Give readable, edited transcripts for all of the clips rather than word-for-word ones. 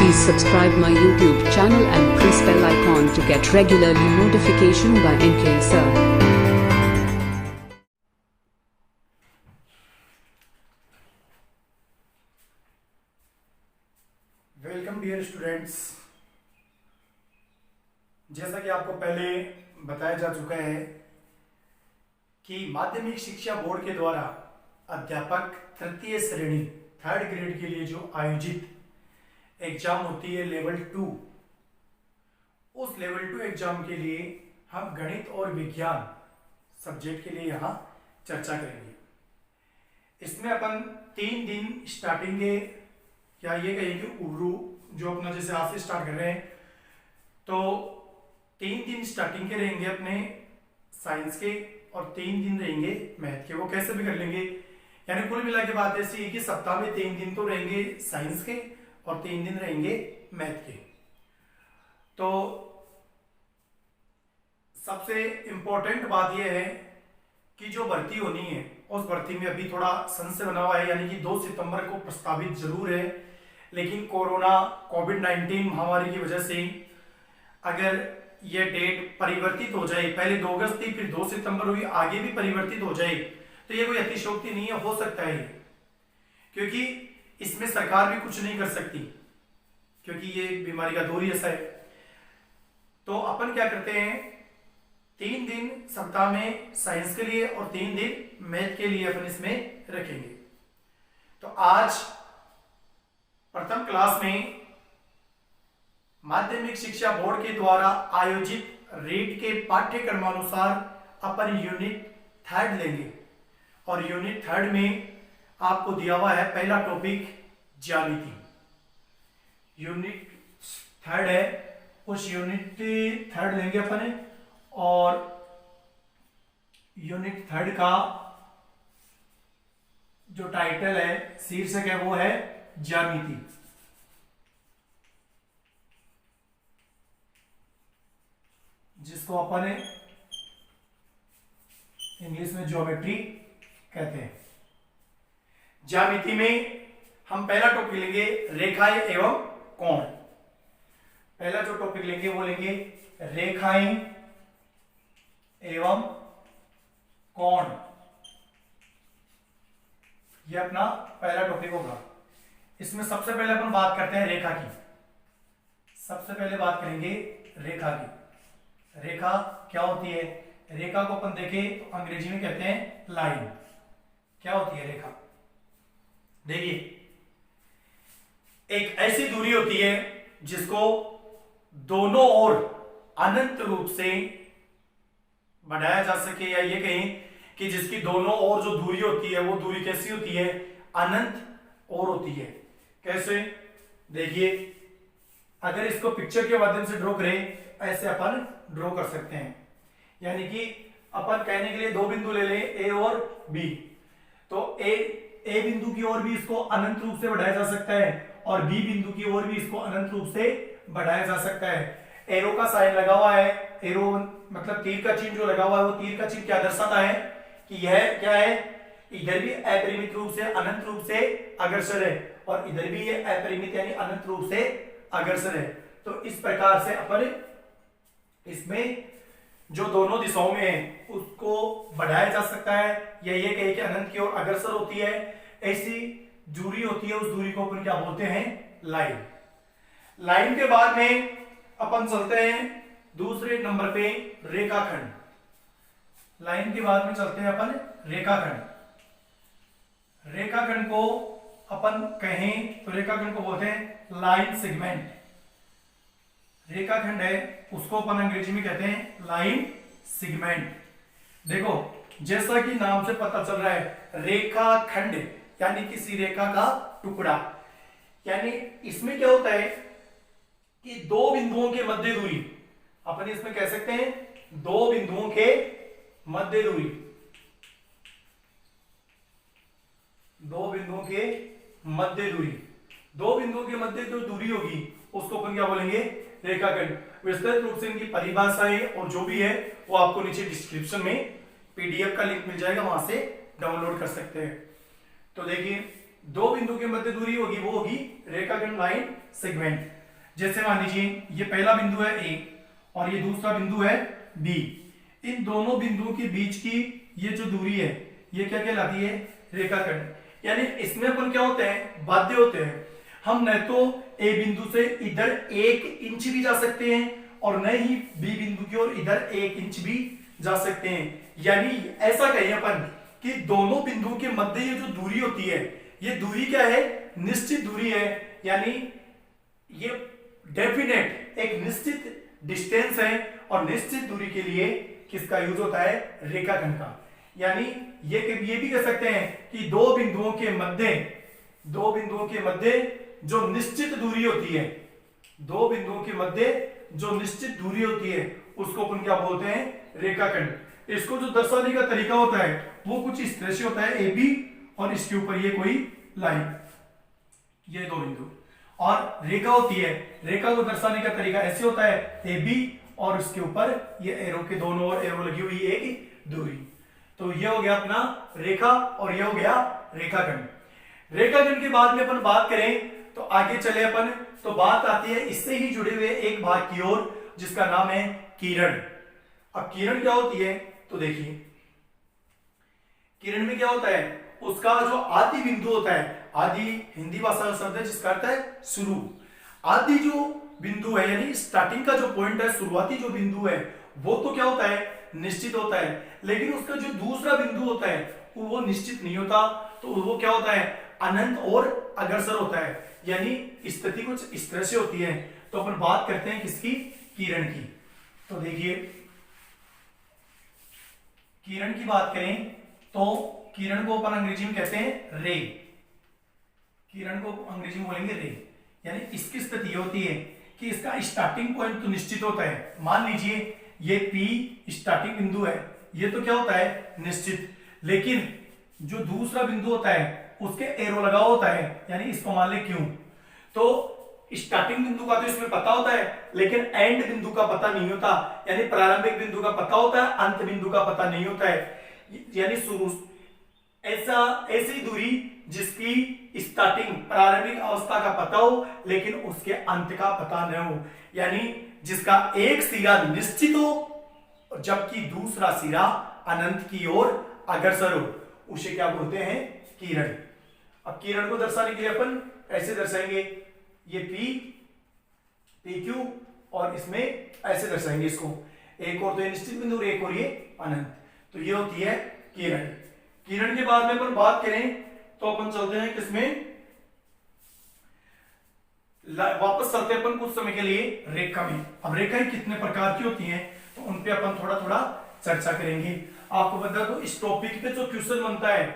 Please subscribe my YouTube channel and press bell icon to get regularly notification by NK Sir. Welcome dear students. जैसा कि आपको पहले बताया जा चुका है कि माध्यमिक शिक्षा बोर्ड के द्वारा अध्यापक तृतीय श्रेणी थर्ड ग्रेड के लिए जो आयोजित एग्जाम होती है लेवल 2, उस लेवल 2 एग्जाम के लिए हम गणित और विज्ञान सब्जेक्ट के लिए यहाँ चर्चा करेंगे। इसमें अपन 3 दिन स्टार्टिंग के या ये कहें कि उर्दू जो अपना जैसे आज से स्टार्ट कर रहे हैं, तो 3 दिन स्टार्टिंग के रहेंगे अपने साइंस के और 3 दिन रहेंगे मैथ के। वो कैसे भी कर लेंगे, यानी कुल मिला के बात ऐसी है कि सप्ताह में 3 दिन तो रहेंगे साइंस के और 3 दिन रहेंगे मैथ के। तो सबसे इंपॉर्टेंट बात यह है कि जो भर्ती होनी है उस भर्ती में अभी थोड़ा संशय बना हुआ है, यानी कि 2 सितंबर को प्रस्तावित जरूर है, लेकिन कोरोना कोविड-19 महामारी की वजह से अगर यह डेट परिवर्तित हो जाए, पहले 2 अगस्त थी फिर 2 सितंबर हुई, आगे भी परिवर्तित हो जाए तो ये कोई अतिशयोक्ति नहीं है, हो सकता है, क्योंकि इसमें सरकार भी कुछ नहीं कर सकती, क्योंकि ये बीमारी का दौर ही ऐसा है। तो अपन क्या करते हैं, 3 दिन सप्ताह में साइंस के लिए और 3 दिन मैथ के लिए अपन इसमें रखेंगे। तो आज प्रथम क्लास में माध्यमिक शिक्षा बोर्ड के द्वारा आयोजित रीट के पाठ्यक्रमानुसार अपन यूनिट 3 लेंगे और यूनिट 3 में आपको दिया हुआ है पहला टॉपिक ज्यामिति। यूनिट 3 है, उस यूनिट 3 लेंगे अपन और यूनिट 3 का जो टाइटल है, शीर्षक है, वो है ज्यामिति। जिसको अपन इंग्लिश में ज्योमेट्री कहते हैं। ज्यामिति में हम पहला टॉपिक लेंगे रेखाएं एवं कोण। पहला जो टॉपिक लेंगे वो लेंगे रेखाएं एवं कोण। यह अपना पहला टॉपिक होगा। इसमें सबसे पहले अपन बात करते हैं रेखा की। सबसे पहले बात करेंगे रेखा की। रेखा क्या होती है? रेखा को अपन देखें तो अंग्रेजी में कहते हैं लाइन। क्या होती है रेखा? देखिए, एक ऐसी दूरी होती है जिसको दोनों ओर अनंत रूप से बढ़ाया जा सके, या ये कहें कि जिसकी दोनों ओर जो दूरी होती है वो दूरी कैसी होती है? अनंत ओर होती है। कैसे? देखिए, अगर इसको पिक्चर के माध्यम से ड्रॉ करें, ऐसे अपन ड्रॉ कर सकते हैं। यानी कि अपन कहने के लिए 2 बिंदु ले लें, ए और बी। तो ए बिंदु की ओर भी इसको अनंत रूप से बढ़ाया जा सकता है और बी बिंदु की ओर भी इसको अनंत रूप से बढ़ाया जा सकता है। एरो का साइन लगा हुआ है, एरो मतलब तीर का चिन्ह जो लगा हुआ है, वो तीर का चिन्ह क्या दर्शाता है कि यह क्या है? इधर भी अपरिमित रूप से अनंत रूप से अग्रसर है और इधर भी ये अपरिमित यानी अनंत रूप से अग्रसर है। तो इस प्रकार से अपन इसमें जो दोनों दिशाओं में है उसको बढ़ाया जा सकता है, या ये कहे कि अनंत की ओर अग्रसर होती है। ऐसी दूरी होती है, उस दूरी को अपन क्या बोलते हैं? लाइन। लाइन के बाद में अपन चलते हैं दूसरे नंबर पे रेखाखंड। लाइन के बाद में चलते हैं अपन रेखाखंड। रेखाखंड को अपन कहें तो रेखाखंड को बोलते हैं लाइन सेगमेंट। रेखाखंड है उसको अपन अंग्रेजी में कहते हैं लाइन सेगमेंट। देखो, जैसा कि नाम से पता चल रहा है, रेखाखंड यानी किसी रेखा का टुकड़ा। यानी इसमें क्या होता है कि 2 बिंदुओं के मध्य दूरी, अपन इसमें कह सकते हैं 2 बिंदुओं के मध्य दूरी। 2 बिंदुओं के मध्य दूरी, 2 बिंदुओं के मध्य जो दूरी होगी उसको अपन क्या बोलेंगे? रेखाखंड। विस्तृत रूप से इनकी परिभाषाएं और जो भी है वो आपको नीचे डिस्क्रिप्शन में पीडीएफ का लिंक मिल जाएगा, वहां से डाउनलोड कर सकते हैं। तो देखिए, दो बिंदु के मध्य दूरी होगी वो होगी रेखाखंड लाइन सेगमेंट। जैसे मान लीजिए ये पहला बिंदु है ए और ये दूसरा बिंदु है बी। इन दोनों बिंदुओं के बीच की ये जो दूरी है ये क्या कहलाती है, रेखाखंड। यानी इसमें अपन क्या होते हैं, बाध्य होते हैं। हम न तो ए बिंदु से इधर 1 इंच भी जा सकते हैं और न ही बी बिंदु की ओर इधर 1 इंच भी जा सकते हैं। यानी ऐसा कहें अपन कि दोनों बिंदुओं के मध्य ये जो दूरी होती है ये दूरी क्या है, निश्चित दूरी है। यानी ये डेफिनेट एक निश्चित डिस्टेंस है और निश्चित दूरी के लिए किसका यूज होता है, रेखाखंड का। यानी ये भी कह सकते हैं कि दो बिंदुओं के मध्य जो निश्चित दूरी होती है, दो बिंदुओं के मध्य जो निश्चित दूरी होती है उसको अपन क्या बोलते हैं, रेखाखंड। इसको जो दर्शाने का तरीका होता है वो कुछ इस तरह से होता है, ए बी और इसके ऊपर ये कोई लाइन, ये दो बिंदु। और रेखा होती है, रेखा को दर्शाने का तरीका ऐसे होता है, ए बी और उसके ऊपर ये एरो के दोनों ओर एरो लगी हुई एक दूरी। तो ये हो गया अपना रेखा और ये हो गया रेखाखंड। रेखाखंड के बाद में अपन बात करें तो आगे चले अपन, तो बात आती है इससे ही जुड़े हुए एक भाग की ओर जिसका नाम है किरण। अब किरण क्या होती है, तो देखिए किरण में क्या होता है, उसका जो आदि बिंदु होता है, आदि हिंदी भाषा का शब्द है जिसका अर्थ है शुरू। आदि जो बिंदु है यानी स्टार्टिंग का जो पॉइंट है, शुरुआती जो बिंदु है वो तो क्या होता है, निश्चित होता है। लेकिन उसका जो दूसरा बिंदु होता है वो निश्चित नहीं होता, तो वो क्या होता है, अनंत और अग्रसर होता है। यानी स्थिति कुछ इस तरह से होती है। तो अपन बात करते हैं किसकी, किरण की। तो देखिए किरण की बात करें तो किरण को अपन अंग्रेजी में कहते हैं रे। किरण को अंग्रेजी में बोलेंगे रे। यानी इसकी स्थिति होती है कि इसका स्टार्टिंग पॉइंट तो निश्चित होता है। मान लीजिए ये P स्टार्टिंग बिंदु है, ये तो क्या होता है, निश्चित। लेकिन जो दूसरा बिंदु होता है उसके एरो लगा होता है, यानी इसको मान ले क्यों। तो स्टार्टिंग बिंदु का तो इसमें पता होता है लेकिन एंड बिंदु का पता नहीं होता। यानी प्रारंभिक बिंदु का पता होता है, अंत बिंदु का पता नहीं होता है। यानी शुरू ऐसी दूरी जिसकी स्टार्टिंग प्रारंभिक अवस्था का पता हो लेकिन उसके अंत का पता न हो। यानी जिसका एक सिरा निश्चित हो जबकि दूसरा सिरा अनंत की ओर अग्रसर हो, उसे क्या बोलते हैं, किरण। अब किरण को दर्शाने के लिए अपन ऐसे दर्शाएंगे, ये पी क्यू और इसमें ऐसे दर्शाएंगे इसको। एक और तो ये निश्चित बिंदु और एक और ये अनंत। तो ये होती है किरण। किरण के बाद में अपन बात करें तो अपन चलते हैं किसमें, वापस चलते हैं अपन कुछ समय के लिए रेखा में। अब रेखाएं कितने प्रकार की होती हैं तो उन पे अपन थोड़ा थोड़ा चर्चा करेंगे। आपको बता दो इस टॉपिक पे जो क्वेश्चन बनता है,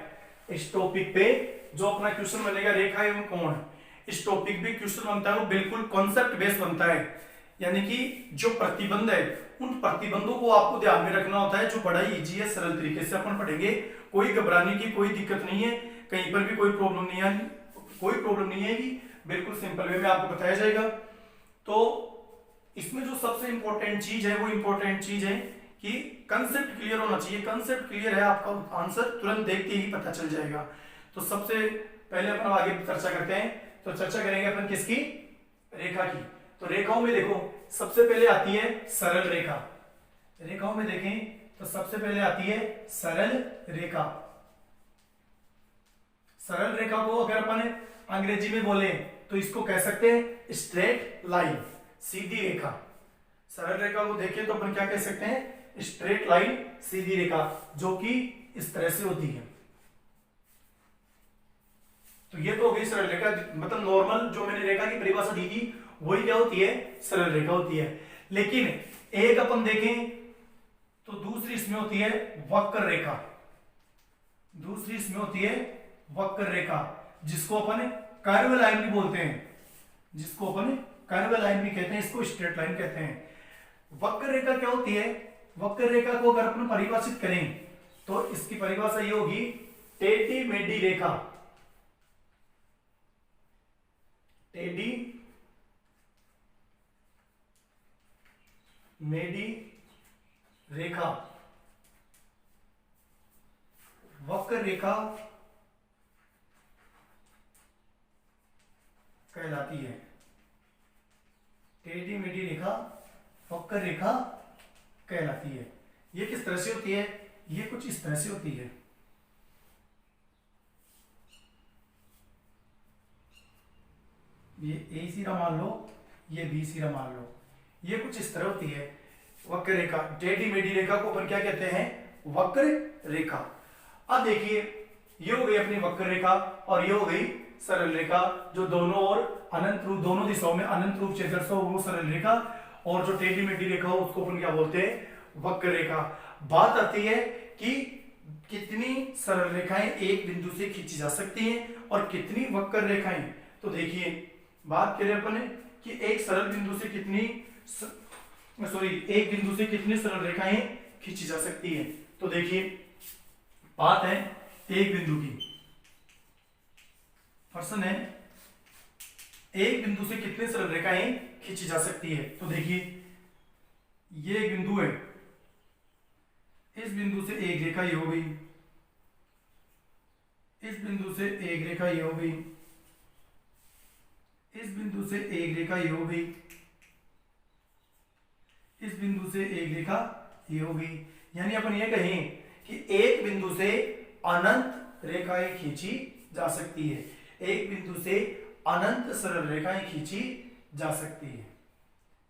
इस टॉपिक पे जो अपना क्वेश्चन बनेगा रेखा एवं कोण, इस टॉपिक पे क्वेश्चन बनता है वो बिल्कुल कॉन्सेप्ट बेस्ड बनता है। यानी कि जो प्रतिबंध है उन प्रतिबंधों को आपको ध्यान में रखना होता है, जो बड़ा ही इजी है, सरल तरीके से अपन पढ़ेंगे। कोई घबराने की कोई दिक्कत नहीं है, कहीं पर भी कोई प्रॉब्लम नहीं है, कोई प्रॉब्लम नहीं आएगी, बिल्कुल सिंपल वे में आपको बताया जाएगा। तो इसमें जो सबसे इंपॉर्टेंट चीज है वो इंपॉर्टेंट चीज है कि कंसेप्ट क्लियर होना चाहिए। कंसेप्ट क्लियर है, आपका आंसर तुरंत देखते ही पता चल जाएगा। तो सबसे पहले अपन आगे चर्चा करते हैं। तो चर्चा करेंगे अपन किसकी, रेखा की। तो रेखाओं में देखो सबसे पहले आती है सरल रेखा। रेखाओं में देखें तो सबसे पहले आती है सरल रेखा। सरल रेखा को अगर अपन अंग्रेजी में बोले तो इसको कह सकते हैं स्ट्रेट लाइन, सीधी रेखा। सरल रेखा को देखें तो अपन क्या कह सकते हैं, स्ट्रेट लाइन, सीधी रेखा, जो कि इस तरह से होती है। तो ये तो हो गई सरल रेखा, मतलब नॉर्मल जो मैंने रेखा की परिभाषा दी थी वही क्या होती है, सरल रेखा होती है। लेकिन एक अपन देखें तो दूसरी इसमें होती है वक्र रेखा। दूसरी इसमें होती है वक्र रेखा, जिसको अपन कर्व लाइन भी बोलते हैं, जिसको अपन कर्व लाइन भी कहते हैं, इसको स्ट्रेट लाइन कहते हैं। वक्र रेखा क्या होती है, वक्र रेखा को अगर अपन परिभाषित करें तो इसकी परिभाषा ये होगी टेढ़ी मेढ़ी रेखा। टेढ़ी मेढ़ी रेखा, वक्र रेखा कहलाती है। टेढ़ी मेढ़ी रेखा वक्र रेखा कहलाती है। ये किस तरह से होती है? ये कुछ इस तरह से होती है। ये ए सिरा मान लो, ये बी सिरा मान लो, ये कुछ इस तरह होती है वक्र रेखा। टेढ़ी मेढ़ी रेखा को अपन क्या कहते हैं? वक्र रेखा। अब देखिए, ये हो गई अपनी वक्र रेखा और ये हो गई सरल रेखा, जो दोनों ओर अनंत रूप, दोनों दिशाओं में अनंत रूप से दर्शो वो सरल रेखा, और जो टेढ़ी मेढ़ी रेखा हो उसको अपन क्या बोलते हैं? वक्र रेखा। बात आती है कि कितनी सरल रेखाएं एक बिंदु से खींची जा सकती हैं और कितनी वक्र रेखाएं। तो देखिए, बात करें अपन कि एक सरल बिंदु से कितनी एक बिंदु से कितनी सरल रेखाएं खींची जा सकती है। तो देखिए, बात है एक बिंदु की। प्रश्न है एक बिंदु से कितनी सरल रेखाएं खींची जा सकती है। तो देखिए, ये एक बिंदु है, इस बिंदु से एक रेखा ये हो गई, इस बिंदु से एक रेखा ये हो गई, इस बिंदु से एक रेखा ये हो गई, इस बिंदु से एक रेखा ये हो गई। यानी अपन ये कहें कि एक बिंदु से अनंत रेखाएं खींची जा सकती है। एक बिंदु से अनंत सरल रेखाएं खींची जा सकती है।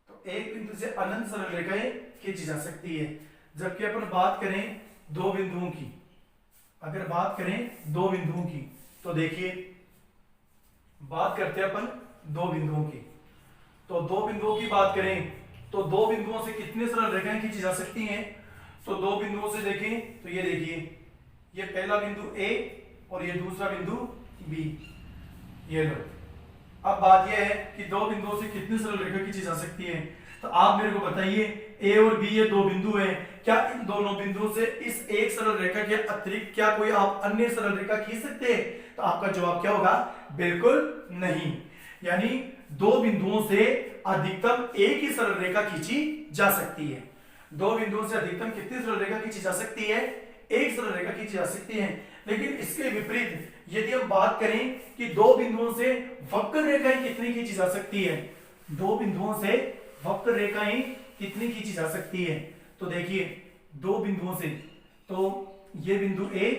तो एक बिंदु से अनंत सरल रेखाएं खींची जा सकती है। जबकि अपन बात करें दो बिंदुओं की, अगर बात करें दो बिंदुओं की, तो देखिए, बात करते हैं अपन दो बिंदुओं की। तो दो बिंदुओं की बात करें तो दो बिंदुओं से कितने सरल रेखाएं खींची जा सकती हैं? तो दो बिंदुओं से देखें तो ये देखिए, ये पहला बिंदु ए और ये दूसरा बिंदु बी, ये लो। अब बात यह है कि दो बिंदुओं से कितनी सरल रेखा खींची जा सकती है। तो आप मेरे को बताइए, ए और बी ये दो बिंदु हैं, क्या इन दोनों बिंदुओं से इस एक सरल रेखा के अतिरिक्त क्या कोई आप अन्य सरल रेखा खींच सकते हैं? तो आपका जवाब क्या होगा? बिल्कुल नहीं। यानी दो बिंदुओं से अधिकतम एक ही सरल रेखा खींची जा सकती है। दो बिंदुओं से अधिकतम कितनी सरल रेखा खींची जा सकती है? एक सरल रेखा खींची जा सकती है। लेकिन इसके विपरीत यदि हम बात करें कि दो बिंदुओं से वक्र रेखाएं कितनी खींची जा सकती है, दो बिंदुओं से वक्र रेखाएं कितनी खींची जा सकती है, तो देखिए, दो बिंदुओं से, तो ये बिंदु ए,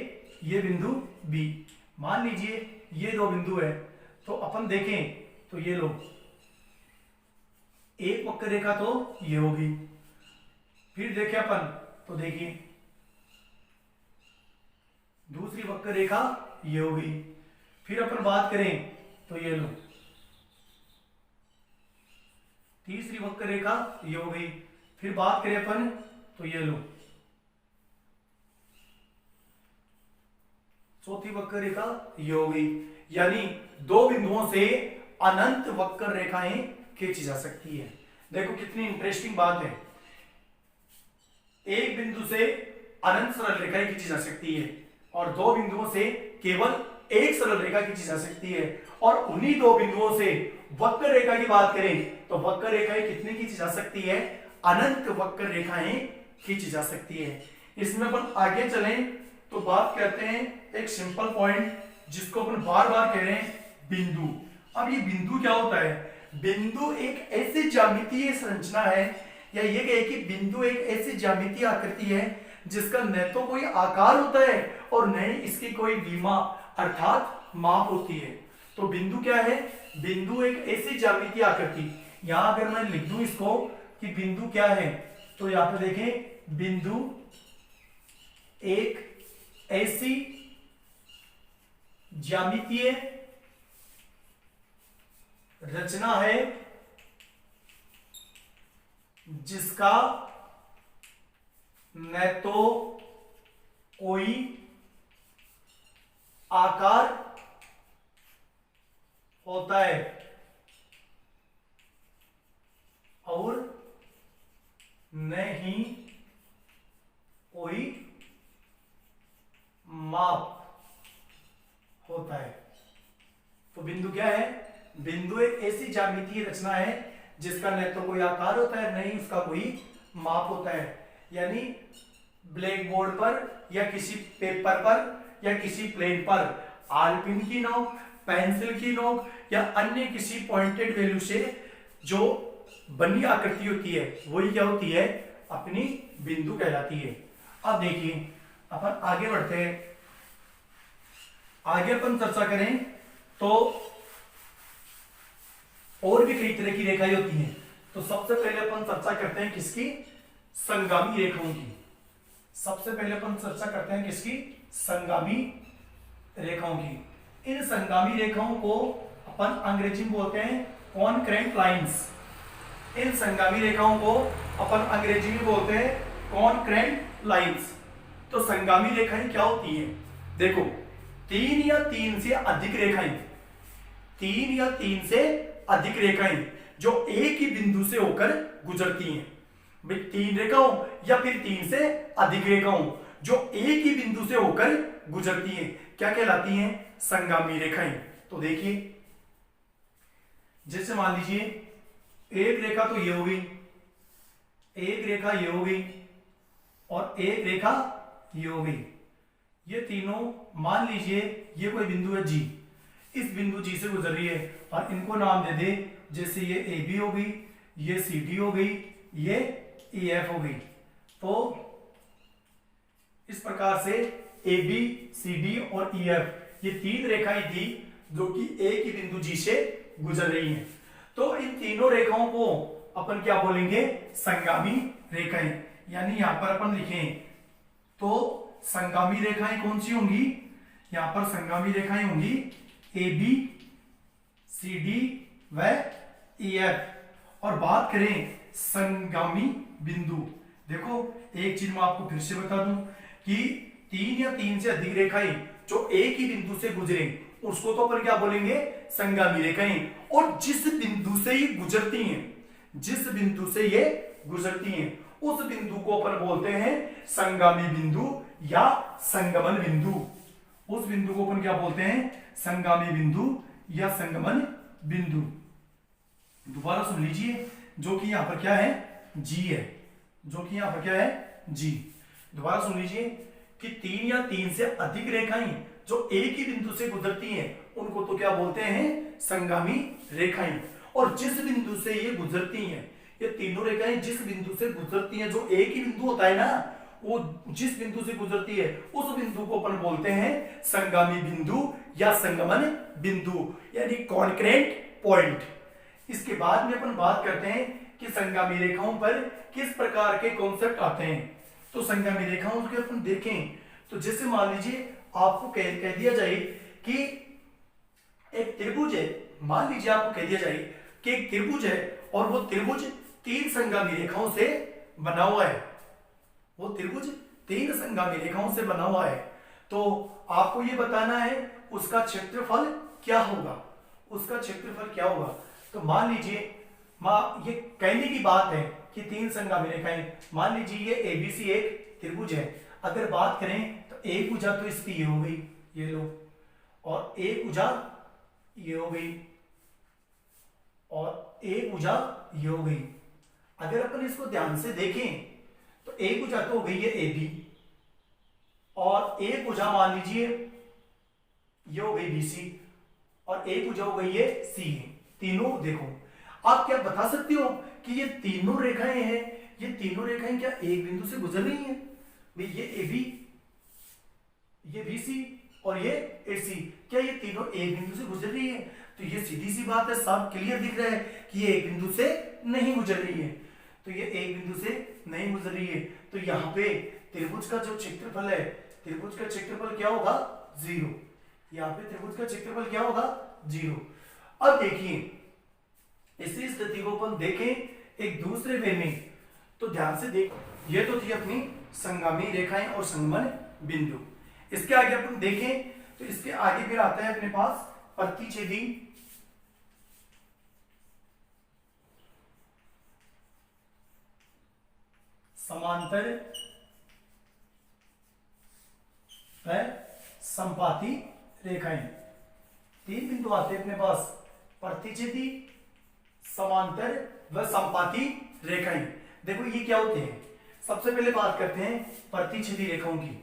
ये बिंदु बी, मान लीजिए ये दो बिंदु है, तो अपन देखें तो ये लो, एक वक्र रेखा तो ये होगी, फिर देखें अपन तो देखिए दूसरी वक्र रेखा ये होगी, फिर अपन बात करें तो ये लो, तीसरी वक्र रेखा ये हो गई, फिर बात करें अपन तो ये लो, चौथी वक्र रेखा ये हो गई। यानी दो बिंदुओं से अनंत वक्र रेखाएं खींची जा सकती है। देखो कितनी इंटरेस्टिंग बात है, एक बिंदु से अनंत सरल रेखाएं खींची जा सकती है और दो बिंदुओं से केवल एक सरल रेखा खींची जा सकती है। और उन्हीं दो बिंदुओं से वक्र रेखा की बात करें तो वक्र रेखाएं कितनी खींची जा सकती है? अनंत वक्र रेखाएं खींची जा सकती है। इसमें अपन आगे चलें तो बात करते हैं एक सिंपल पॉइंट जिसको अपन बार बार कह रहे हैं, बिंदु। अब ये बिंदु क्या होता है? बिंदु एक ऐसी ज्यामितीय संरचना है, या ये कहे कि बिंदु एक ऐसी ज्यामितीय आकृति है जिसका न तो कोई आकार होता है और न ही इसकी कोई विमा अर्थात माप होती है। तो बिंदु क्या है? बिंदु एक ऐसी ज्यामितीय आकृति, यहां अगर मैं लिख दूं इसको कि बिंदु क्या है, तो यहां पे देखें, बिंदु एक ऐसी ज्यामितीय रचना है जिसका न तो कोई आकार होता है और न ही कोई माप होता है। तो बिंदु क्या है? बिंदु एक ऐसी ज्यामितीय रचना है जिसका न तो कोई आकार होता है, न ही उसका कोई माप होता है। यानी ब्लैक बोर्ड पर या किसी पेपर पर या किसी प्लेन पर आलपिन की नोक, पेंसिल की नोक या अन्य किसी पॉइंटेड वैल्यू से जो बनी आकृति होती है वही क्या होती है, अपनी बिंदु कहलाती है। अब देखिए अपन आगे बढ़ते हैं, आगे अपन चर्चा करें तो और भी कई तरह की रेखाएं होती हैं। तो सबसे पहले अपन चर्चा करते हैं किसकी, संगामी रेखाओं की। सबसे पहले अपन चर्चा करते हैं किसकी, संगामी रेखाओं की। इन संगामी रेखाओं को अपन अंग्रेजी में बोलते हैं कॉन्करेंट लाइंस। इन संगामी रेखाओं को अपन अंग्रेजी में बोलते हैं कॉन्करेंट लाइंस। तो संगामी रेखाएं क्या होती हैं, देखो 3 या 3 से अधिक रेखाएं, 3 या 3 से अधिक रेखाएं जो एक ही बिंदु से होकर गुजरती हैं। भाई 3 रेखाओं या फिर 3 से अधिक रेखाओं जो एक ही बिंदु से होकर गुजरती हैं क्या कहलाती हैं, संगामी रेखाएं। तो देखिए जैसे मान लीजिए एक रेखा तो ये हो गई, एक रेखा ये हो गई और एक रेखा ये हो गई। ये तीनों मान लीजिए ये कोई बिंदु है जी, इस बिंदु जी से गुजर रही है और इनको नाम दे दे, जैसे ये ए बी हो गई, ये सी डी हो गई, ये ई एफ हो गई। तो इस प्रकार से ए बी सी डी और ई एफ ये 3 रेखाएं थी जो कि एक ही बिंदु जी से गुजर रही हैं। तो इन तीनों रेखाओं को अपन क्या बोलेंगे, संगामी रेखाएं। यानी यहां पर अपन लिखें तो संगामी रेखाएं कौन सी होंगी, यहां पर संगामी रेखाएं होंगी ए बी सी डी व ई एफ। और बात करें संगामी बिंदु, देखो एक चीज मैं आपको फिर से बता दूं कि 3 या 3 से अधिक रेखाएं जो एक ही बिंदु से गुजरे उसको तो अपन क्या बोलेंगे, संगामी रेखाएं। और जिस बिंदु से ये गुजरती हैं, जिस बिंदु से ये गुजरती हैं उस बिंदु को अपन बोलते हैं संगामी बिंदु या संगमन बिंदु। उस बिंदु को अपन क्या बोलते हैं, संगामी बिंदु या संगमन बिंदु। दोबारा सुन लीजिए, जो कि यहां पर क्या है, जी है, जो कि यहां पर क्या है, जी। दोबारा सुन लीजिए कि 3 या 3 से अधिक रेखाएं जो एक ही बिंदु से गुजरती हैं उनको तो क्या बोलते हैं, संगामी रेखाएं। और जिस बिंदु से ये गुजरती हैं, ये तीनों रेखाएं जिस बिंदु से गुजरती हैं, जो एक ही बिंदु होता है ना, वो जिस बिंदु से गुजरती है उस बिंदु को अपन बोलते हैं संगामी बिंदु या संगमन बिंदु, यानी कॉन्करेंट पॉइंट। इसके बाद में अपन बात करते हैं कि संगामी रेखाओं पर किस प्रकार के कॉन्सेप्ट आते हैं। तो संगामी रेखाओं के अपन देखें तो जैसे मान लीजिए आपको कह दिया जाए कि एक त्रिभुज है, मान लीजिए आपको कह दिया जाए कि एक त्रिभुज है और वो त्रिभुज 3 संगामी रेखाओं से बना हुआ है, वो त्रिभुज 3 संगामी रेखाओं से बना हुआ है। तो आपको ये बताना है उसका क्षेत्रफल क्या होगा, उसका क्षेत्रफल क्या होगा। तो मान लीजिए ये कहने की बात है कि 3 संगामी रेखाएं, मान लीजिए ये एबीसी एक त्रिभुज है। अगर बात करें तो एक भुजा तो इसकी ये हो गई, ये लो, और एक भुजा ये हो गई और एक भुजा ये हो गई। अगर अपन इसको ध्यान से देखें तो एक भुजा तो हो गई है ए बी और एक भुजा मान लीजिए ये हो गई बी सी और एक भुजा हो गई है सी। तीनों देखो, आप क्या बता सकते हो कि ये तीनों रेखाएं हैं, ये तीनों रेखाएं क्या एक बिंदु से गुजर रही हैं? भाई ये ए बी, ये बी सी और ये ए सी, क्या ये तीनों एक बिंदु से गुजर रही है? तो ये सीधी सी बात है, साफ क्लियर दिख रहा है कि ये एक बिंदु से नहीं गुजर रही है। तो ये एक बिंदु से नहीं गुजर रही है। तो यहाँ पे त्रिभुज का जो क्षेत्रफल है, त्रिभुज का क्षेत्रफल क्या होगा, 0। यहाँ पे त्रिभुज का क्षेत्रफल क्या होगा, 0। अब देखिए इसी स्थिति को अपन देखें एक दूसरे वे में, तो ध्यान से देख, ये तो थी अपनी संगामी रेखाएं और संगमन बिंदु। इसके आगे अपन देखें तो इसके आगे फिर आता है अपने पास प्रतिच्छेदी समांतर व संपाती रेखाएं। 3 बिंदु आते हैं अपने पास, प्रतिच्छेदी, समांतर व संपाती रेखाएं। देखो ये क्या होते हैं, सबसे पहले बात करते हैं प्रतिच्छेदी रेखाओं की।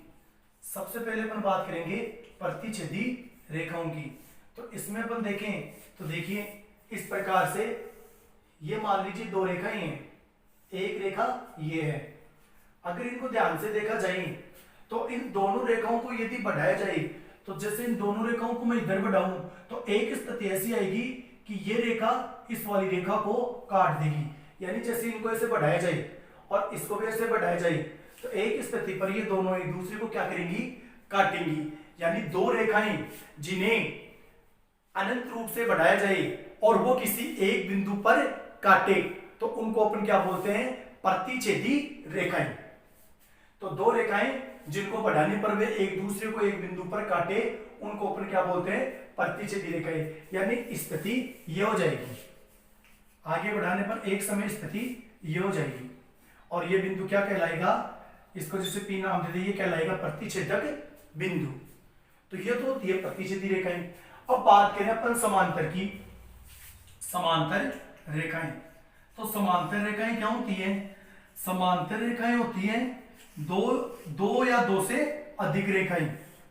सबसे पहले अपन बात करेंगे प्रतिच्छेदी रेखाओं की। तो इसमें अपन देखें तो देखिए इस प्रकार से ये मान लीजिए दो रेखाएं हैं, एक रेखा ये है। अगर इनको ध्यान से देखा जाए तो इन दोनों रेखाओं को यदि बढ़ाया जाए तो जैसे इन दोनों रेखाओं को मैं इधर बढ़ाऊं तो एक स्थिति ऐसी आएगी कि ये रेखा इस वाली रेखा को काट देगी, यानी जैसे इनको ऐसे बढ़ाया जाए और इसको भी ऐसे बढ़ाया जाए तो एक स्थिति पर ये दोनों एक दूसरे को क्या करेंगी, काटेंगी। यानी दो रेखाएं जिन्हें अनंत रूप से बढ़ाया जाए और वो किसी एक बिंदु पर काटे तो उनको अपन क्या बोलते हैं, प्रतिच्छेदी रेखाएं। तो दो रेखाएं जिनको बढ़ाने पर वे एक दूसरे को एक बिंदु पर काटे उनको अपन क्या बोलते हैं, प्रतिच्छेदी रेखाएं। यानी स्थिति ये हो जाएगी, आगे बढ़ाने पर एक समय स्थिति ये हो जाएगी और ये बिंदु क्या कहलाएगा, इसको जैसे पी नाम दे दिए, कहलाएगा प्रतिच्छेदक बिंदु। तो ये तो होती है प्रतिच्छेदी रेखाएं। अब बात करें अपन समांतर की, समांतर रेखाएं। तो समांतर रेखाएं क्या होती हैं, समांतर रेखाएं होती हैं दो या दो से अधिक रेखाएं।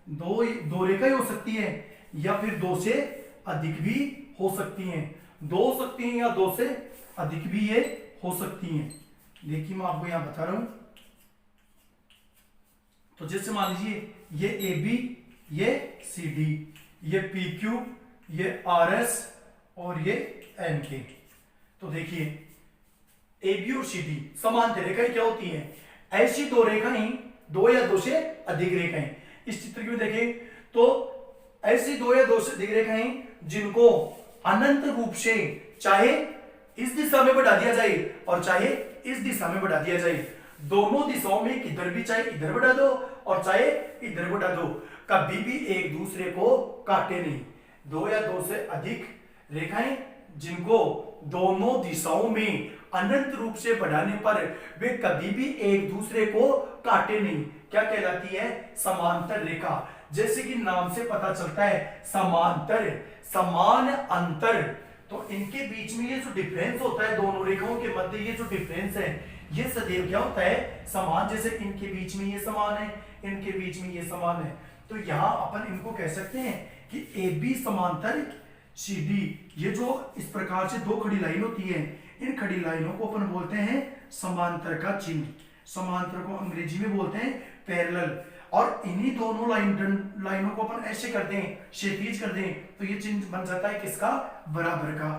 दो रेखाएं हो सकती है या फिर दो से अधिक भी हो सकती हैं, दो हो सकती हैं या दो से अधिक भी ये हो सकती हैं। देखिए मैं आपको यहां बता रहा हूं। तो जैसे मान लीजिए ये ए बी, ये सी डी, ये पी क्यू, ये आर एस और ये एन के। तो देखिए ए बी और सी डी समांतर रेखाएं क्या होती हैं, ऐसी दो रेखाएं, दो या दो से अधिक रेखाएं। इस चित्र में देखें तो ऐसी दो या दो से अधिक रेखाएं जिनको अनंत रूप से चाहे इस दिशा में बढ़ा दिया जाए और चाहे इस दिशा में बढ़ा दिया जाए, दोनों दिशाओं में किधर भी चाहे इधर बढ़ा दो और चाहे इधर बढ़ा दो, कभी भी एक दूसरे को काटे नहीं। दो या दो से अधिक रेखाएं जिनको दोनों दिशाओं में अनंत रूप से बढ़ाने पर वे कभी भी एक दूसरे को काटे नहीं, क्या कहलाती है, समांतर रेखा। जैसे कि नाम से पता चलता है समांतर, समान अंतर। तो इनके बीच में ये जो डिफरेंस होता है, दोनों रेखाओं के मध्य ये जो डिफरेंस है ये सदैव क्या होता है, समान। जैसे इनके बीच में ये समान है, इनके बीच में ये समान है, तो यहां अपन इनको कह सकते हैं कि ए बी समांतर सी डी। ये जो इस प्रकार से दो खड़ी लाइन होती है, इन खड़ी लाइनों को अपन बोलते हैं समांतर का चिन्ह। समांतर को अंग्रेजी में बोलते हैं पैरेलल। और इन्हीं दोनों लाइनों को अपन ऐसे कर दें, क्षैतिज कर दें, तो ये चिन्ह बन जाता है किसका, बराबर का।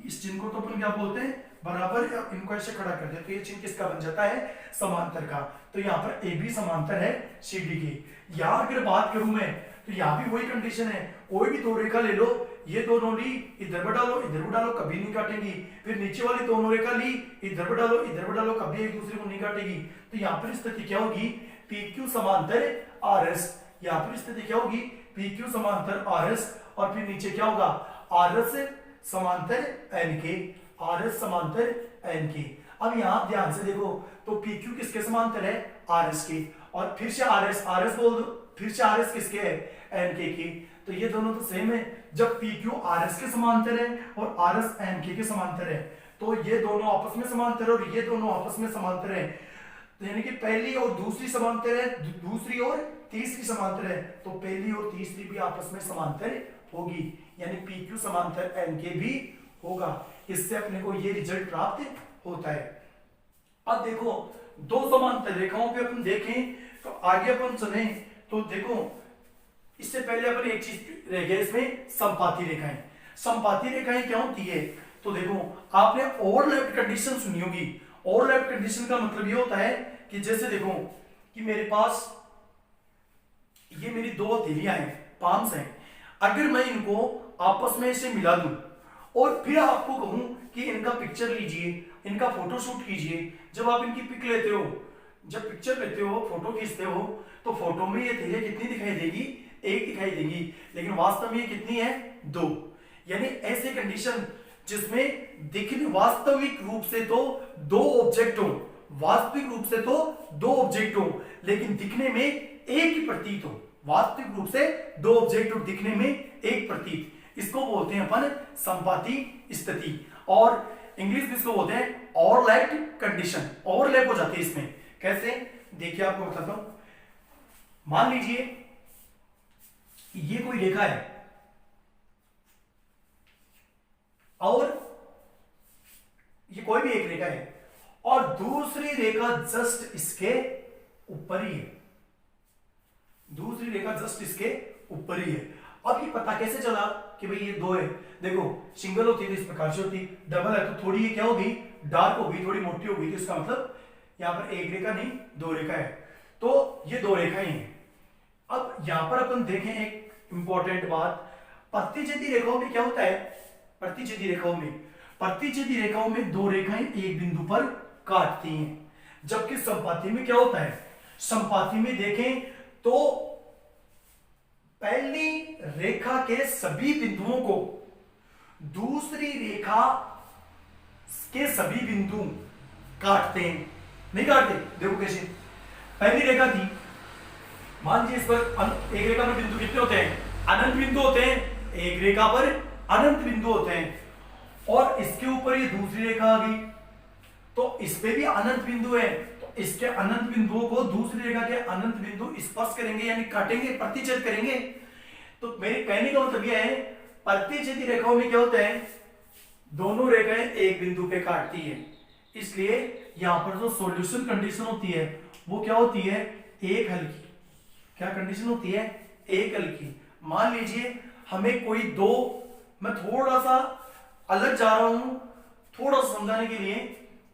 इस चिन्ह को तो अपन क्या बोलते हैं, बराबर। इनको ऐसे खड़ा कर दे तो ये चिन्ह किसका बन जाता है, समांतर का। तो यहाँ पर ए बी समांतर है सी डी की। यहाँ अगर बात करूं मैं तो यहाँ भी वही कंडीशन है, कोई भी दो रेखा ले लो, ये दोनों ली, इधर बढ़ा लो, इधर बढ़ा लो, कभी नहीं काटेंगी। फिर नीचे वाली दोनों रेखा ली, इधर बढ़ा लो, इधर बढ़ा लो, कभी एक दूसरे को नहीं काटेगी। तो यहाँ पर स्थिति क्या होगी, पी क्यू समांतर आर एस। यहाँ पर स्थिति क्या होगी, पी क्यू समांतर आर एस, और फिर नीचे क्या होगा, आर एस समांतर एन के, आर एस समांतर एन के। अब यहाँ ध्यान से देखो तो पी क्यू किसके समांतर है, आर एस के, और फिर से आर एस बोल दो, फिर से आर एस किसके है, एन के की। तो ये दोनों तो सेम है। जब पी क्यू आर एस के समांतर है और आर एस एन के समांतर है, तो ये दोनों आपस में समांतर है और ये दोनों आपस में समांतर है। तो यानी कि पहली और दूसरी समांतर है, दूसरी और तीसरी समांतर है, तो पहली और तीसरी भी आपस में समांतर होगी, यानी पी क्यू समांतर एन के भी होगा। इससे अपने को ये रिजल्ट प्राप्त होता है। अब देखो दो समांतर रेखाओं पे अपन देखें तो आगे अपन चले तो देखो इससे पहले अपन एक चीज रह गया इसमें, संपाती रेखाएं। संपाती रेखाएं क्या होती है, तो देखो आपने ओवरलैप कंडीशन सुनी होगी। ओवरलैप कंडीशन का मतलब ये होता है कि जैसे देखो कि मेरे पास ये मेरी दो हथेलियां हैं, पाम्स हैं, अगर मैं इनको आपस में इसे मिला दूं और फिर आपको कहूं कि इनका पिक्चर लीजिए, इनका फोटो शूट कीजिए, जब आप इनकी पिक लेते हो, जब पिक्चर लेते हो, फोटो खींचते हो, तो फोटो में ये हथेलियां कितनी दिखाई देगी, एक दिखाई देगी, लेकिन वास्तव में ये कितनी है, दो। यानी ऐसे कंडीशन जिसमें दिखने वास्तविक रूप से तो दो ऑब्जेक्ट हो, वास्तविक रूप से तो दो ऑब्जेक्ट हो, लेकिन दिखने में एक ही प्रतीत हो। वास्तविक रूप से दो ऑब्जेक्ट और दिखने में एक प्रतीत, इसको बोलते हैं अपन संपाती स्थिति। और इंग्लिश में इसको बोलते हैं ओवरलैप कंडीशन। ओवरलैप हो जाती है इसमें। कैसे, देखिए आपको बताता हूं। मान लीजिए ये कोई रेखा है, और ये कोई भी एक रेखा है और दूसरी रेखा जस्ट इसके ऊपर ही है, दूसरी रेखा जस्ट इसके ऊपर ही है। अब ये पता कैसे चला कि भाई ये दो है? देखो सिंगल होती है तो इस प्रकार से होती, डबल है तो थोड़ी ये क्या होगी, डार्क होगी, थोड़ी मोटी होगी, तो इसका मतलब यहां पर एक रेखा नहीं दो रेखा है, तो ये दो रेखाएं हैं। अब यहां पर अपन देखें एक इंपॉर्टेंट बात, प्रतिच्छेदी रेखाओं में क्या होता है? प्रतिच्छेदी रेखाओं में दो रेखाएं एक बिंदु पर काटती हैं, जबकि संपाती में क्या होता है? संपाती में देखें तो पहली रेखा के सभी बिंदुओं को दूसरी रेखा के सभी बिंदु काटते हैं, नहीं काटते? देखो कैसे, पहली रेखा थी, मान लीजिए इस पर एक रेखा में बिंदु कितने होते हैं? अनंत बिंदु होते हैं, एक रेखा पर अनंत बिंदु होते हैं, और इसके ऊपर ये दूसरी रेखा आ गई तो इस पे भी अनंत बिंदु है, तो इसके अनंत बिंदुओं को दूसरी रेखा के अनंत बिंदु स्पर्श करेंगे, यानी काटेंगे, प्रतिच्छेद करेंगे। तो मेरे कहने का मतलब यह है, प्रतिच्छेदी रेखाओं में क्या होता है? दोनों रेखाएं एक बिंदु पे काटती है, इसलिए यहां पर जो सॉल्यूशन कंडीशन होती है वो क्या होती है? एक हल की। क्या कंडीशन होती है? एक हल की। मान लीजिए हमें कोई दो, मैं थोड़ा सा अलग जा रहा हूं थोड़ा सा समझाने के लिए,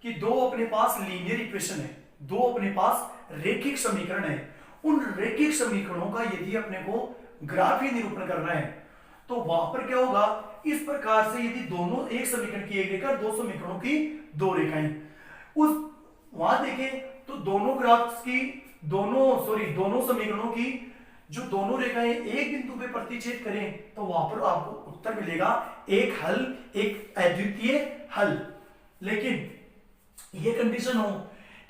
कि दो अपने पास लीनियर इक्वेशन है, दो अपने पास रेखिक समीकरण है, उन रेखिक समीकरणों का यदि अपने को ग्राफीय निरूपण करना है तो वहां पर क्या होगा? इस प्रकार से यदि दोनों एक समीकरण की एक रेखा, दो समीकरणों की दो रेखाएं, उस वहां देखें तो दोनों ग्राफ्स की दोनों समीकरणों की जो दोनों रेखाएं एक बिंदु पे प्रतिच्छेद करें तो वहां पर आपको उत्तर मिलेगा एक हल, एक अद्वितीय हल। लेकिन ये कंडीशन हो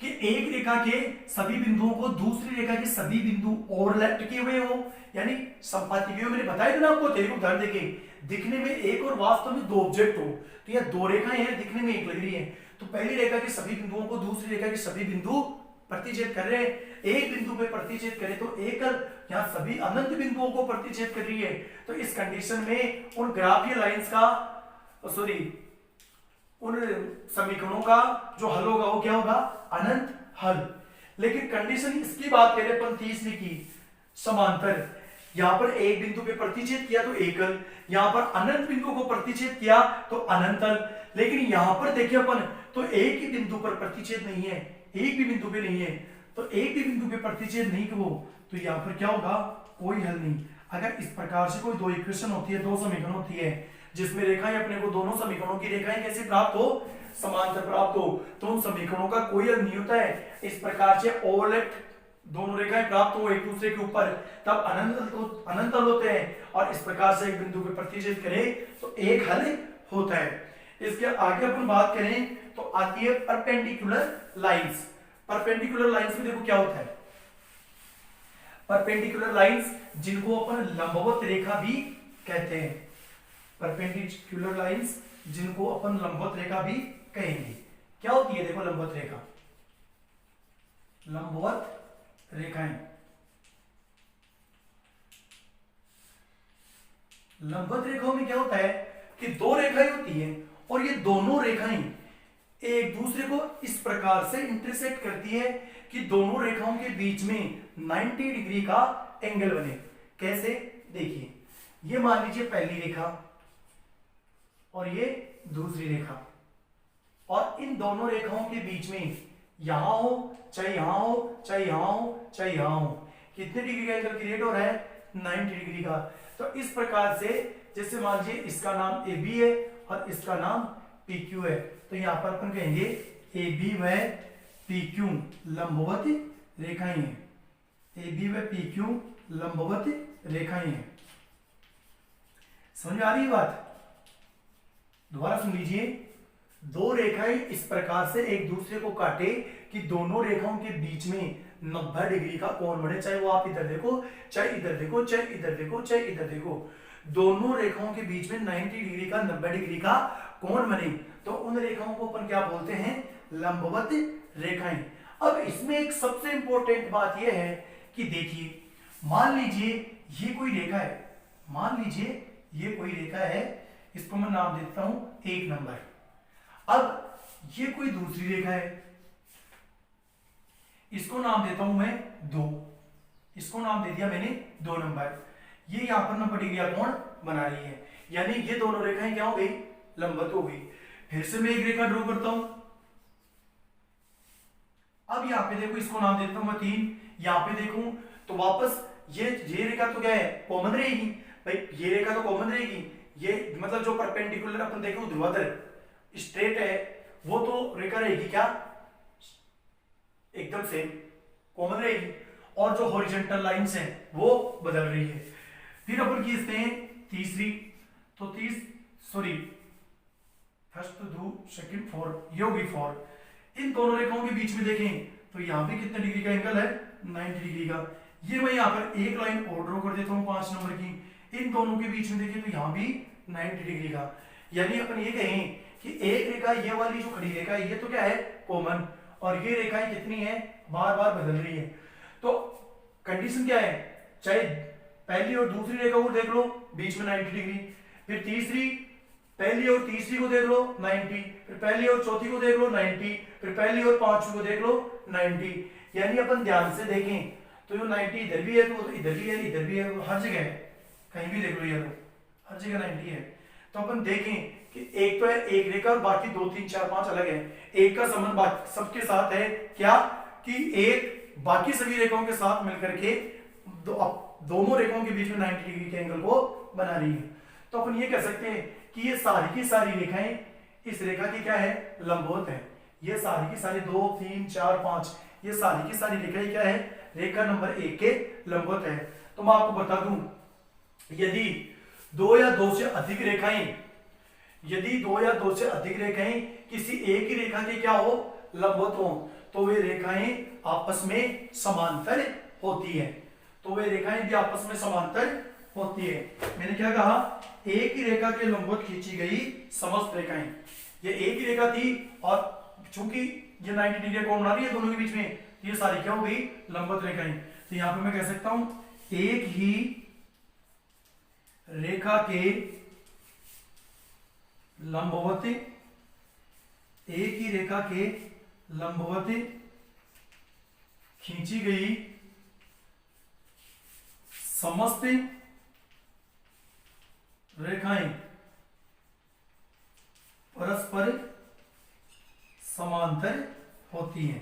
कि एक रेखा के सभी बिंदुओं को दूसरी रेखा के सभी बिंदु ओवरलैप किए हुए हो, यानी संपाती के, मैंने बताया था ना आपको, तेरे को उदाहरण देके, दिखने में एक और वास्तव में दो ऑब्जेक्ट हो, तो यह दो रेखाएं हैं, दिखने में एक लग रही है, तो पहली रेखा के सभी बिंदुओं को दूसरी रेखा के सभी बिंदु प्रतिच्छेद कर रहे हैं, एक बिंदु पे प्रतिच्छेद करे तो एकल, यहां सभी अनंत बिंदुओं को प्रतिच्छेद कर रही है, तो इस कंडीशन में उन ग्राफीय लाइंस का उन समीकरणों का जो हल होगा वो क्या होगा? अनंत हल। लेकिन कंडीशन इसकी बात करें अपन तीसरी की, समांतर, यहां पर एक बिंदु पे प्रतिच्छेद किया तो एकल, यहां पर अनंत बिंदु को प्रतिच्छेद किया तो अनंतल। लेकिन यहां पर देखिए अपन तो एक ही बिंदु पर प्रतिच्छेद नहीं है, एक भी बिंदु पे नहीं है, तो एक भी बिंदु पे प्रतिच्छेद नहीं हो तो यहां पर क्या होगा? कोई हल नहीं। अगर इस प्रकार से कोई दो इक्वेशन होती है, दो समीकरण होती है, जिसमें रेखाएं अपने को दोनों समीकरणों की रेखाएं कैसे प्राप्त हो? समांतर प्राप्त हो, तो उन समीकरणों का कोई हल नहीं होता है। इस प्रकार से ओवरलैप दोनों रेखाएं प्राप्त हो एक दूसरे के ऊपर, तब अनंत हल होते हैं, और इस प्रकार से एक बिंदु पे प्रतिच्छेद करें तो एक हल होता है। इसके आगे अपन बात करें तो आती है परपेंडिकुलर लाइंस। परपेंडिकुलर लाइंस में देखो क्या होता है? परपेंडिकुलर लाइंस जिनको अपन लंबवत रेखा भी कहते हैं, परपेंडिकुलर लाइंस जिनको अपन लंबवत रेखा भी कहेंगे। क्या होती है? देखो लंबवत रेखा, लंबवत रेखाएं, लंबवत रेखाओं में क्या होता है कि दो रेखाएं होती हैं और ये दोनों रेखाएं एक दूसरे को इस प्रकार से इंटरसेक्ट करती है कि दोनों रेखाओं के बीच में 90 डिग्री का एंगल बने। कैसे? देखिए, ये मान लीजिए पहली रेखा और ये दूसरी रेखा, और इन दोनों रेखाओं के बीच में यहां हो चाहे यहां हो चाहे यहां हो चाहे यहां हो, कितने डिग्री का एंगल क्रिएट हो रहा है? 90 डिग्री का। तो इस प्रकार से जैसे मान लीजिए इसका नाम AB है और इसका नाम PQ है, तो यहां पर अपन कहेंगे AB व PQ लंबवत रेखाएं हैं, AB व PQ लंबवत रेखाएं हैं। समझ में आ रही है बात? दोबारा सुन लीजिए, दो रेखाएं इस प्रकार से एक दूसरे को काटे कि दोनों रेखाओं के बीच में 90 डिग्री का कोण बने, चाहे वो आप इधर देखो चाहे इधर देखो चाहे इधर देखो चाहे इधर देखो, दोनों रेखाओं के बीच में 90 डिग्री का 90 डिग्री का कोण बने, तो उन रेखाओं को अपन क्या बोलते हैं? लंबवत रेखाएं। अब इसमें एक सबसे इंपॉर्टेंट बात यह है कि देखिए, मान लीजिए ये कोई रेखा है, मान लीजिए ये कोई रेखा है, इसको मैं नाम देता हूं 1 नंबर। अब ये कोई दूसरी रेखा है, इसको नाम देता हूं मैं 2, इसको नाम दे दिया मैंने 2 नंबर। ये यहां पर 90 डिग्री का कोण बना रही है, यानी ये दोनों रेखाएं क्या हो गई, लंबवत हो गई। फिर से मैं एक रेखा ड्रॉ करता हूं। अब यहां पे देखो, इसको नाम देता हूं मैं 3। यहां पे देखूं तो वापस ये रेखा तो क्या है, कॉमन रहेगी भाई, ये रेखा तो कॉमन रहेगी। ये मतलब जो परपेंडिकुलर अपन देखें ध्रुवाधर स्ट्रेट है, वो तो रेखा रहेगी क्या, एकदम सेम कॉमन रहेगी। और जो हॉरिजॉन्टल लाइंस हैं वो बदल रही है। फिर अपन खींचते हैं तीसरी, तो फर्स्ट 2 सेकंड 4, ये होगी 4। इन दोनों रेखाओं के बीच में देखें तो यहां पे कितने डिग्री का एंगल है, 90 डिग्री का। ये मैं यहां पर एक लाइन और ड्रॉ कर देता हूं 5 नंबर की। इन दोनों के बीच में देखें तो यहां भी 90 डिग्री का। यानी अपन ये कहें कि एक रेखा, ये वाली जो खड़ी रेखा है, ये तो क्या है, कॉमन, और ये रेखाएं कितनी है, बार बार बदल रही है। तो कंडीशन क्या है, चाहे पहली और दूसरी रेखा को देख लो, बीच में 90 डिग्री, फिर तीसरी, पहली और तीसरी को देख लो 90, फिर पहली और चौथी को देख लो 90, फिर पहली और पांचवी को देख लो 90। यानी अपन ध्यान से देखें तो जो 90 इधर भी है, तो इधर भी है, इधर भी है, हर जगह है, कहीं भी देख लो ये तो हर जगह 90 है। तो अपन देखें कि एक तो है एक रेखा और बाकी 2 3 4 5 अलग है। एक का संबंध सबके साथ है क्या, कि एक बाकी सभी रेखाओं के साथ मिलकर के दोनों रेखाओं के बीच में 90 डिग्री के एंगल को बना रही है। तो अपन ये कह सकते हैं कि ये सारी की सारी रेखाएं इस रेखा की क्या है, लंबवत है। ये सारी की सारी 2 3 4 5, ये सारी की सारी रेखाएं क्या है, रेखा नंबर 1 के लंबवत है। तो मैं आपको बता दूं, यदि 2 या 2 से अधिक रेखाएं किसी एक ही रेखा के क्या हो, लंबवत हो, तो वे रेखाएं आपस में समांतर होती है। तो वे रेखाएं भी आपस में समांतर होती है। मैंने क्या कहा, एक ही रेखा के लंबवत खींची गई समस्त रेखाएं, ये एक ही रेखा थी और चूंकि ये 90 डिग्री कोण बना रही है दोनों के बीच में, ये सारी क्या हो गई, लंबवत रेखाएं। तो यहां पे मैं कह सकता हूं एक ही रेखा के लंबवत, एक ही रेखा के लंबवत खींची गई समस्त रेखाएं परस्पर समांतर होती हैं।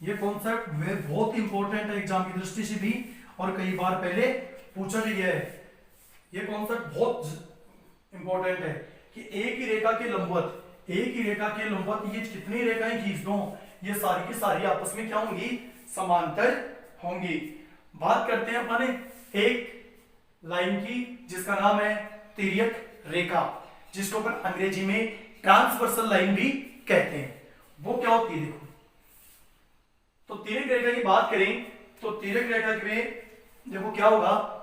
यह कॉन्सेप्ट बहुत इंपॉर्टेंट है एग्जाम की दृष्टि से भी, और कई बार पहले पूछा भी गया है। यह कॉन्सेप्ट बहुत इंपॉर्टेंट है कि एक ही रेखा के लंबवत ये कितनी रेखाएं खींच दो, ये सारी की सारी आपस में क्या होंगी, समांतर होंगी। बात करते हैं अपने एक लाइन की जिसका नाम है तिर्यक रेखा, जिसको अपन अंग्रेजी में ट्रांसवर्सल लाइन भी कहते हैं। वो क्या होती है, देखो, तो तिर्यक रेखा की बात करें तो तिर्यक रेखा में देखो क्या होगा,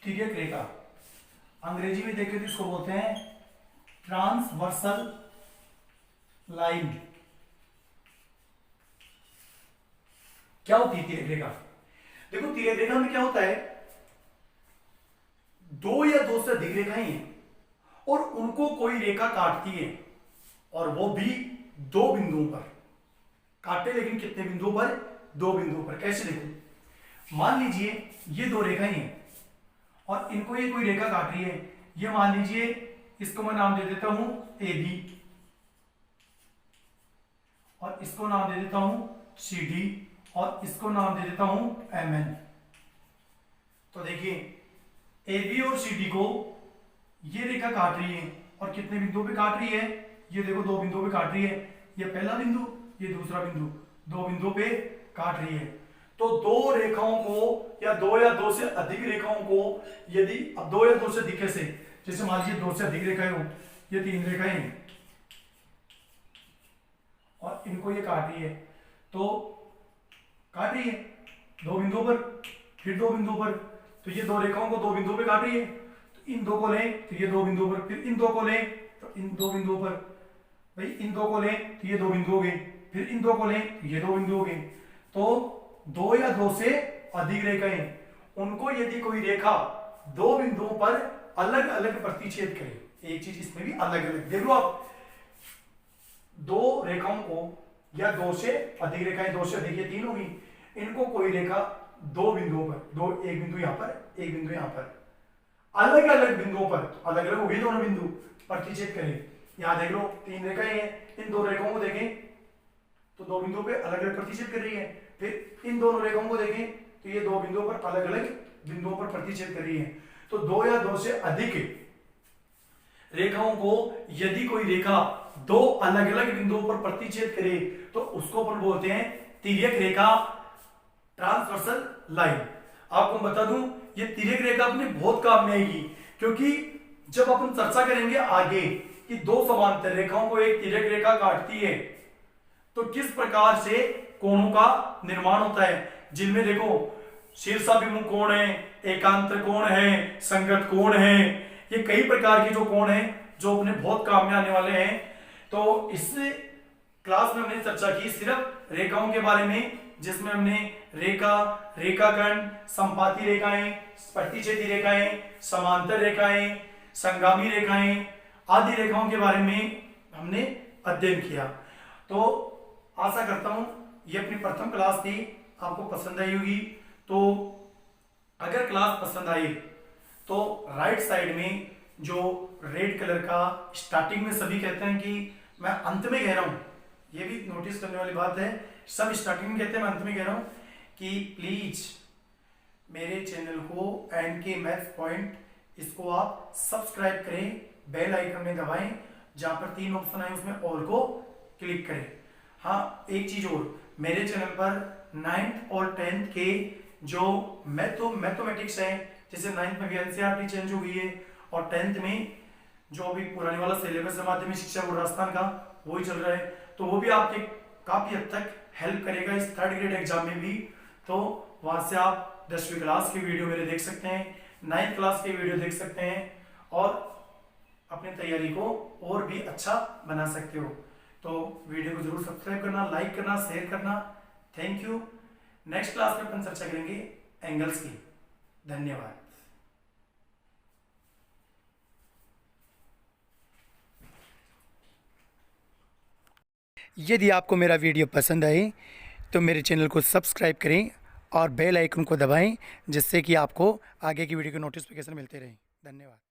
तिर्यक रेखा अंग्रेजी में देखें तो इसको बोलते हैं ट्रांसवर्सल लाइन। क्या होती है तिर्यक रेखा, देखो तिर्यक रेखा में क्या होता है, 2 या 2 से अधिक रेखाएं हैं और उनको कोई रेखा काटती है, और वो भी 2 बिंदुओं पर काटे, लेकिन कितने बिंदुओं पर, 2 बिंदुओं पर। कैसे, देखो मान लीजिए ये 2 रेखाएं हैं और इनको ये कोई रेखा काट रही है। ये मान लीजिए इसको मैं नाम दे देता हूं AB, और इसको नाम दे देता हूं CD, और इसको नाम दे देता हूं MN। तो देखिए AB और CD को ये रेखा काट रही है, और कितने बिंदुओं पे काट रही है, ये देखो 2 बिंदुओं पे काट रही है। ये पहला बिंदु, ये दूसरा बिंदु, 2 बिंदुओं पे काट रही है। तो 2 रेखाओं को या 2 से अधिक रेखाओं को, यदि अब 2 या 2 से अधिक से, जैसे मान लीजिए 2 से अधिक रेखाएं हो, ये 3 रेखाएं हैं और इनको ये काट रही है, तो काट रही है 2 बिंदुओं पर, फिर 2 बिंदुओं पर, तो ये 2 रेखाओं को 2 बिंदुओं पे काट रही है। तो इन दो को लें तो ये दो बिंदुओं पर, फिर इन दो को लें तो इन दो बिंदुओं पर, भाई इन दो को लें तो ये दो बिंदु हो गए, फिर इन दो को लें तो ये दो बिंदु हो गए। तो दो या दो से अधिक रेखाएं, उनको यदि कोई रेखा दो बिंदुओं पर अलग अलग प्रतिच्छेद करे, एक चीज इसमें भी अलग अलग देख लो आप, दो रेखाओं को या दो से अधिक रेखाएं, दो से अधिक ये तीन होगी, इनको कोई रेखा दो बिंदुओं पर, दो एक बिंदु यहां पर एक बिंदु यहां पर, अलग अलग बिंदुओं पर, अलग अलग हो गए दोनों बिंदु, प्रतिच्छेद करें। यहां देख लो तीन रेखाएं हैं, इन दो रेखाओं को देखें तो दो बिंदुओं पे अलग अलग प्रतिच्छेद कर रही है, फिर इन दोनों रेखाओं को देखें तो ये दो बिंदुओं पर अलग अलग बिंदुओं पर प्रतिच्छेद कर रही है। तो दो या दो से अधिक रेखाओं को यदि कोई रेखा दो अलग अलग बिंदुओं पर प्रतिच्छेद करे तो उसको अपन बोलते हैं तिर्यक रेखा, ट्रांसवर्सल लाइन। आपको बता दूं ये तिर्यक रेखा अपने बहुत काम में आएगी, क्योंकि जब अपन चर्चा करेंगे आगे कि दो समांतर रेखाओं को एक तिर्यक रेखा काटती है तो किस प्रकार से कोणों का निर्माण होता है, जिनमें देखो शीर्षाभिमुख कोण है, एकांतर कोण है, संगत कोण है, ये कई प्रकार के जो कोण हैं जो अपने बहुत काम में आने वाले हैं। तो इस क्लास में हमने चर्चा की सिर्फ रेखाओं के बारे में, जिसमें हमने रेखा, रेखाखंड, संपाती रेखाएं, प्रतिच्छेदी रेखाएं, समांतर रेखाएं, संगामी रेखाएं आदि रेखाओं के बारे में हमने अध्ययन किया। तो आशा करता हूं ये अपनी प्रथम क्लास थी, आपको पसंद आई होगी। तो अगर क्लास पसंद आई तो राइट साइड में जो रेड कलर का, स्टार्टिंग में सभी कहते हैं कि मैं अंत में कह रहा हूं, ये भी नोटिस करने वाली बात है, सब स्टार्टिंग में कहते हैं, मैं अंत में कह रहा हूं कि प्लीज मेरे चैनल को NK मैथ्स पॉइंट इसको आप सब्सक्राइब करें, बेल आइकन में दबाएं, जहां पर तीन ऑप्शन है उसमें ऑल को क्लिक करें। हाँ एक चीज और, मेरे चैनल पर 9th और 10th के जो मैथमेटिक्स है, जैसे 9th में भी NCERT चेंज हो गई है और 10th में जो अभी पुराने वाला सिलेबस है माध्यमिक शिक्षा बोर्ड राजस्थान का वही चल रहा है, तो वो भी आपके काफी हद तक हेल्प करेगा इस 3rd ग्रेड एग्जाम में भी। तो वहां से आप 10वीं क्लास की वीडियो मेरे देख सकते हैं, 9th क्लास की वीडियो देख सकते हैं और अपनी तैयारी को और भी अच्छा बना सकते हो। तो वीडियो को जरूर सब्सक्राइब करना, लाइक करना, शेयर करना। Thank you. नेक्स्ट क्लास में अपन चर्चा करेंगे एंगल्स की। धन्यवाद। यदि आपको मेरा वीडियो पसंद आए तो मेरे चैनल को सब्सक्राइब करें और बेल आइकन को दबाएं, जिससे कि आपको आगे की वीडियो के नोटिफिकेशन मिलते रहें। धन्यवाद।